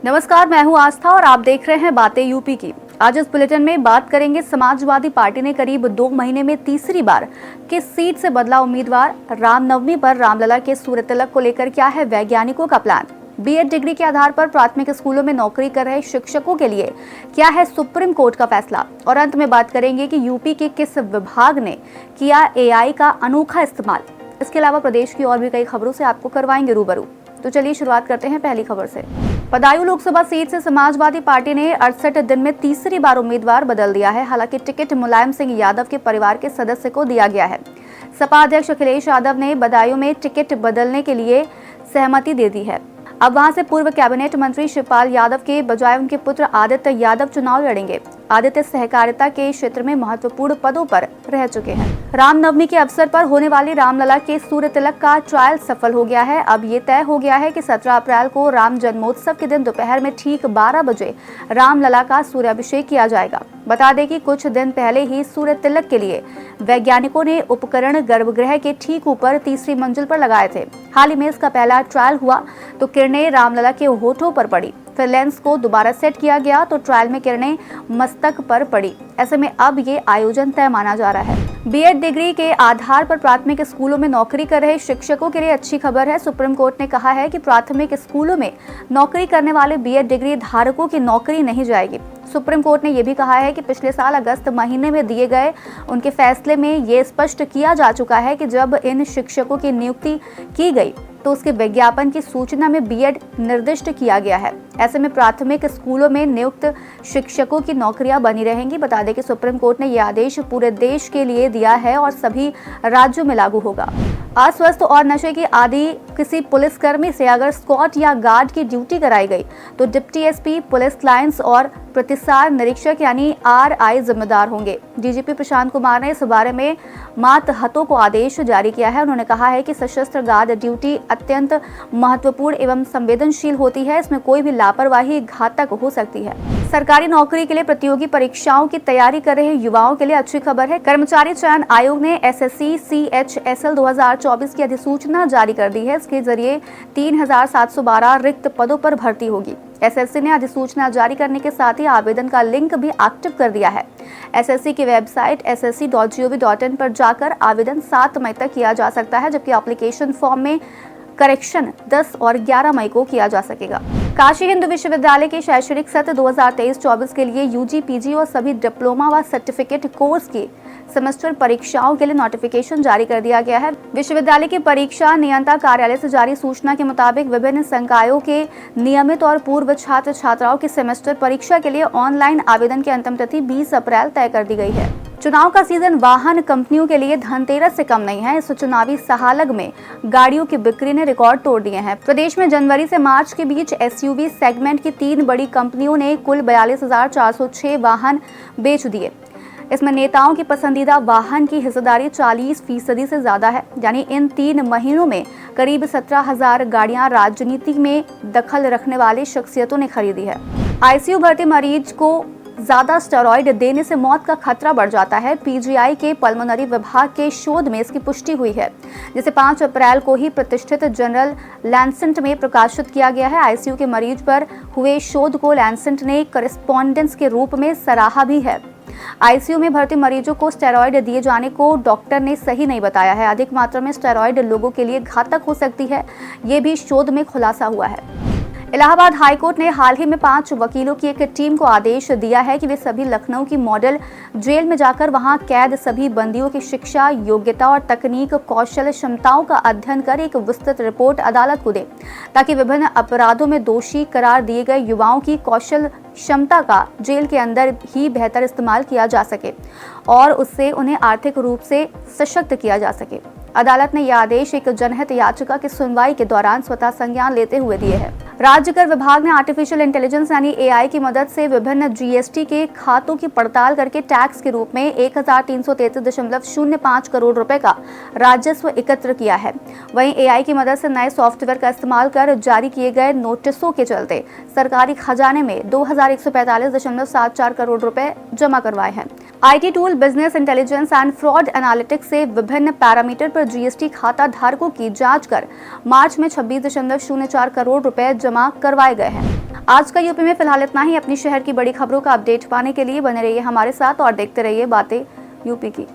नमस्कार, मैं हूं आस्था और आप देख रहे हैं बातें यूपी की। आज इस बुलेटिन में बात करेंगे समाजवादी पार्टी ने करीब 2 महीने में तीसरी बार किस सीट से बदला उम्मीदवार, रामनवमी पर रामलला के सूर्य तिलक को लेकर क्या है वैज्ञानिकों का प्लान, बीएड डिग्री के आधार पर प्राथमिक स्कूलों में नौकरी कर रहे शिक्षकों के लिए क्या है सुप्रीम कोर्ट का फैसला, और अंत में बात करेंगे कि यूपी के किस विभाग ने किया एआई का अनोखा इस्तेमाल। इसके अलावा प्रदेश की और भी कई खबरों से आपको करवाएंगे रूबरू। तो चलिए शुरुआत करते हैं पहली खबर से। बदायूं लोकसभा सीट से समाजवादी पार्टी ने 68 दिन में तीसरी बार उम्मीदवार बदल दिया है। हालांकि टिकट मुलायम सिंह यादव के परिवार के सदस्य को दिया गया है। सपा अध्यक्ष अखिलेश यादव ने बदायूं में टिकट बदलने के लिए सहमति दे दी है। अब वहां से पूर्व कैबिनेट मंत्री शिवपाल यादव के बजाय उनके पुत्र आदित्य यादव चुनाव लड़ेंगे। आदित्य सहकारिता के क्षेत्र में महत्वपूर्ण पदों पर रह चुके हैं। रामनवमी के अवसर पर होने वाली रामलला के सूर्य तिलक का ट्रायल सफल हो गया है। अब ये तय हो गया है कि 17 अप्रैल को राम जन्मोत्सव के दिन दोपहर में ठीक 12 बजे रामलला का सूर्याभिषेक किया जाएगा। बता दें कि कुछ दिन पहले ही सूर्य तिलक के लिए वैज्ञानिकों ने उपकरण गर्भगृह के ठीक ऊपर तीसरी मंजिल पर लगाए थे। हाल ही में इसका पहला ट्रायल हुआ तो किरणें रामलला के होठों पर पड़ी, फिर लेंस को दोबारा सेट किया गया तो ट्रायल में किरणें मस्तक पर पड़ी। ऐसे में अब ये आयोजन तय माना जा रहा है। बीएड डिग्री के आधार पर प्राथमिक स्कूलों में नौकरी कर रहे शिक्षकों के लिए अच्छी खबर है। सुप्रीम कोर्ट ने कहा है कि प्राथमिक स्कूलों में नौकरी करने वाले बीएड डिग्री धारकों की नौकरी नहीं जाएगी। सुप्रीम कोर्ट ने यह भी कहा है कि पिछले साल अगस्त महीने में दिए गए उनके फैसले में ये स्पष्ट किया जा चुका है कि जब इन शिक्षकों की नियुक्ति की गई तो उसके विज्ञापन की सूचना में बीएड निर्दिष्ट किया गया है। ऐसे में प्राथमिक स्कूलों में नियुक्त शिक्षकों की नौकरियां बनी रहेंगी। बता दें कि सुप्रीम कोर्ट ने यह आदेश पूरे देश के लिए दिया है और सभी राज्यों में लागू होगा। अस्वस्थ और नशे की आदि किसी पुलिसकर्मी से अगर स्क्वाड या गार्ड की ड्यूटी कराई गई तो डिप्टी एसपी, पुलिस लाइंस और प्रतिसार निरीक्षक यानी आरआई जिम्मेदार होंगे। डीजीपी प्रशांत कुमार ने इस बारे में मातहतों को आदेश जारी किया है। उन्होंने कहा है कि सशस्त्र गार्ड ड्यूटी अत्यंत महत्वपूर्ण एवं संवेदनशील होती है। इसमें कोई भी लापरवाही घातक हो सकती है। सरकारी नौकरी के लिए प्रतियोगी परीक्षाओं की तैयारी कर रहे युवाओं के लिए अच्छी खबर है। कर्मचारी चयन आयोग ने एसएससी सीएचएसएल 2024 की अधिसूचना जारी कर दी है। इसके जरिए 3712 रिक्त पदों पर भर्ती होगी। एसएससी ने अधिसूचना जारी करने के साथ ही आवेदन का लिंक भी एक्टिव कर दिया है। एसएससी की वेबसाइट ssc.gov.in पर जाकर आवेदन 7 मई तक किया जा सकता है, जबकि एप्लीकेशन फॉर्म में करेक्शन 10 और 11 मई को किया जा सकेगा। काशी हिंदू विश्वविद्यालय के शैक्षणिक सत्र 2023-24 के लिए यूजी, पीजी और सभी डिप्लोमा व सर्टिफिकेट कोर्स की सेमेस्टर परीक्षाओं के लिए नोटिफिकेशन जारी कर दिया गया है। विश्वविद्यालय के परीक्षा नियंत्रण कार्यालय से जारी सूचना के मुताबिक विभिन्न संकायों के नियमित और पूर्व छात्र छात्राओं की सेमेस्टर परीक्षा के लिए ऑनलाइन आवेदन की अंतिम तिथि 20 अप्रैल तय कर दी गई है। चुनाव का सीजन वाहन कंपनियों के लिए धनतेरस से कम नहीं है। इस चुनावी सहालग में गाड़ियों की बिक्री ने रिकॉर्ड तोड़ दिए हैं। प्रदेश में जनवरी से मार्च के बीच एसयूवी सेगमेंट की 3 बड़ी कंपनियों ने कुल 42,406 वाहन बेच दिए। इसमें नेताओं की पसंदीदा वाहन की हिस्सेदारी 40% से ज्यादा है। यानी इन 3 महीनों में करीब 17,000 गाड़ियां राजनीति में दखल रखने वाली शख्सियतों ने खरीदी है। आईसीयू भर्ती मरीज को ज्यादा स्टेरॉइड देने से मौत का खतरा बढ़ जाता है। पीजीआई के पल्मोनरी विभाग के शोध में इसकी पुष्टि हुई है, जिसे 5 अप्रैल को ही प्रतिष्ठित जर्नल लैंसेट में प्रकाशित किया गया है। आईसीयू के मरीज पर हुए शोध को लैंसेट ने करेस्पॉन्डेंस के रूप में सराहा भी है। आईसीयू में भर्ती मरीजों को स्टेरॉइड दिए जाने को डॉक्टर ने सही नहीं बताया है। अधिक मात्रा में स्टेरॉइड लोगों के लिए घातक हो सकती है, ये भी शोध में खुलासा हुआ है। इलाहाबाद हाईकोर्ट ने हाल ही में 5 वकीलों की एक टीम को आदेश दिया है कि वे सभी लखनऊ की मॉडल जेल में जाकर वहां कैद सभी बंदियों की शिक्षा, योग्यता और तकनीक कौशल क्षमताओं का अध्ययन कर एक विस्तृत रिपोर्ट अदालत को दे, ताकि विभिन्न अपराधों में दोषी करार दिए गए युवाओं की कौशल क्षमता का जेल के अंदर ही बेहतर इस्तेमाल किया जा सके और उससे उन्हें आर्थिक रूप से सशक्त किया जा सके। अदालत ने यह आदेश एक जनहित याचिका की सुनवाई के दौरान स्वतः संज्ञान लेते हुए दिए हैं। राज्य कर विभाग ने आर्टिफिशियल इंटेलिजेंस यानी एआई की मदद से विभिन्न जीएसटी के खातों की पड़ताल करके टैक्स के रूप में 1333.05 करोड़ रुपए का राजस्व एकत्र किया है। वहीं एआई की मदद से नए सॉफ्टवेयर का इस्तेमाल कर जारी किए गए नोटिसों के चलते सरकारी खजाने में 2145.74 करोड़ रुपए जमा करवाए हैं। IT tool business intelligence and fraud analytics से विभिन्न पैरामीटर पर जीएसटी खाता धारकों की जांच कर मार्च में 26.04 करोड़ रुपए जमा करवाए गए हैं। आज का यूपी में फिलहाल इतना ही। अपनी शहर की बड़ी खबरों का अपडेट पाने के लिए बने रहिए हमारे साथ और देखते रहिए बातें यूपी की।